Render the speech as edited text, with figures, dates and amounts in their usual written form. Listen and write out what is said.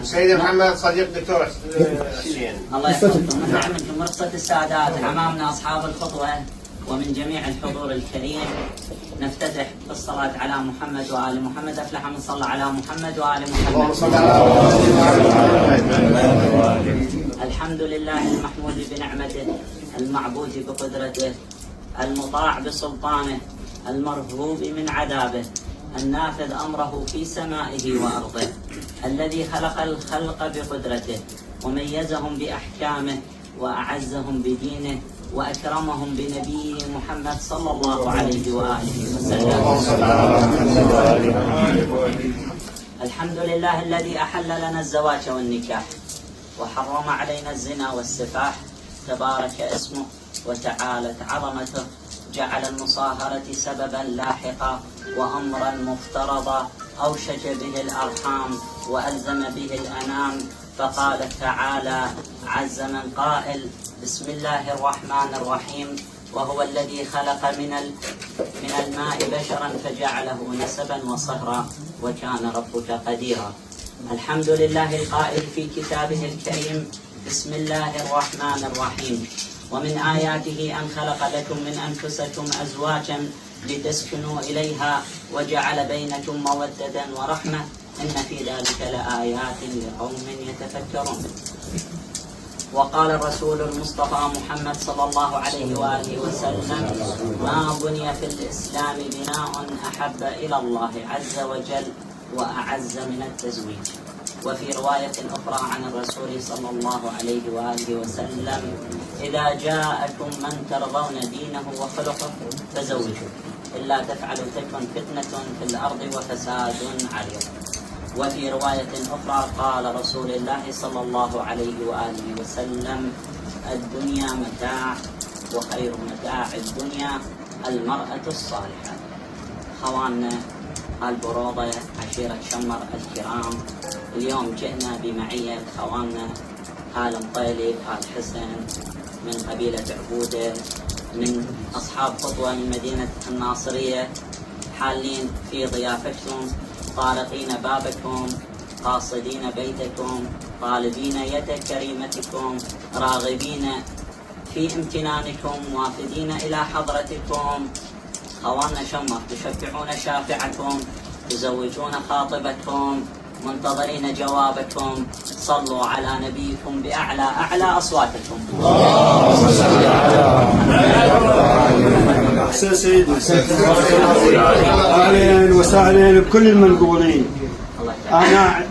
سيدي محمد صديق دكتور حسين. الله يحفظكم. من رخصة السادات أمامنا أصحاب الخطوة ومن جميع الحضور الكريم نفتتح بالصلاة على محمد وآل محمد. أفلح من صلى على محمد وآل محمد. الحمد لله المحمود بنعمته، المعبود بقدرته، المطاع بسلطانه، المرهوب من عذابه، النافذ أمره في سمائه وأرضه، الذي خلق الخلق بقدرته وميزهم بأحكامه وأعزهم بدينه وأكرمهم بنبيه محمد صلى الله عليه وآله وسلم. الحمد لله الذي أحل لنا الزواج والنكاح وحرم علينا الزنا والسفاح، تبارك اسمه وتعالت عظمته، جعل المصاهرة سببا لاحقا وأمرا مفترضا أوشج به الأرحام وألزم به الأنام، فقال تعالى عز من قائل: بسم الله الرحمن الرحيم، وهو الذي خلق من الماء بشرا فجعله نسبا وصهرا وكان ربك قديرا. الحمد لله القائل في كتابه الكريم: بسم الله الرحمن الرحيم، ومن آياته أن خلق لكم من أنفسكم أزواجا لتسكنوا إليها وجعل بينكم مودة ورحمة إن في ذلك لآيات لقوم يتفكرون. وقال الرسول المصطفى محمد صلى الله عليه وآله وسلم: ما بني في الإسلام بناء أحب إلى الله عز وجل وأعز من التزويج. وفي رواية أخرى عن الرسول صلى الله عليه وآله وسلم: إذا جاءكم من ترضون دينه وخلقه فزوجوه، إلا تفعلوا تكن فتنة في الأرض وفساد عريض. وفي رواية أخرى قال رسول الله صلى الله عليه وآله وسلم: الدنيا متاع وخير متاع الدنيا المرأة الصالحة. خواننا البروضة عشيرة شمر الكرام، اليوم جئنا بمعية خواننا آل مطيلب آل حسن من قبيلة عبودة من أصحاب خطوة من مدينة الناصرية، حالين في ضيافتكم، طارقين بابكم، قاصدين بيتكم، طالبين يد كريمتكم، راغبين في امتنانكم، وافدين إلى حضرتكم. خواننا شمر تشفعون شافعكم، تزوجون خاطبكم، منتظرين جوابكم. صلوا على نبيكم بأعلى أصواتكم. أحسن سيدي، أهلا وسهلا بكل المنقولين. أنا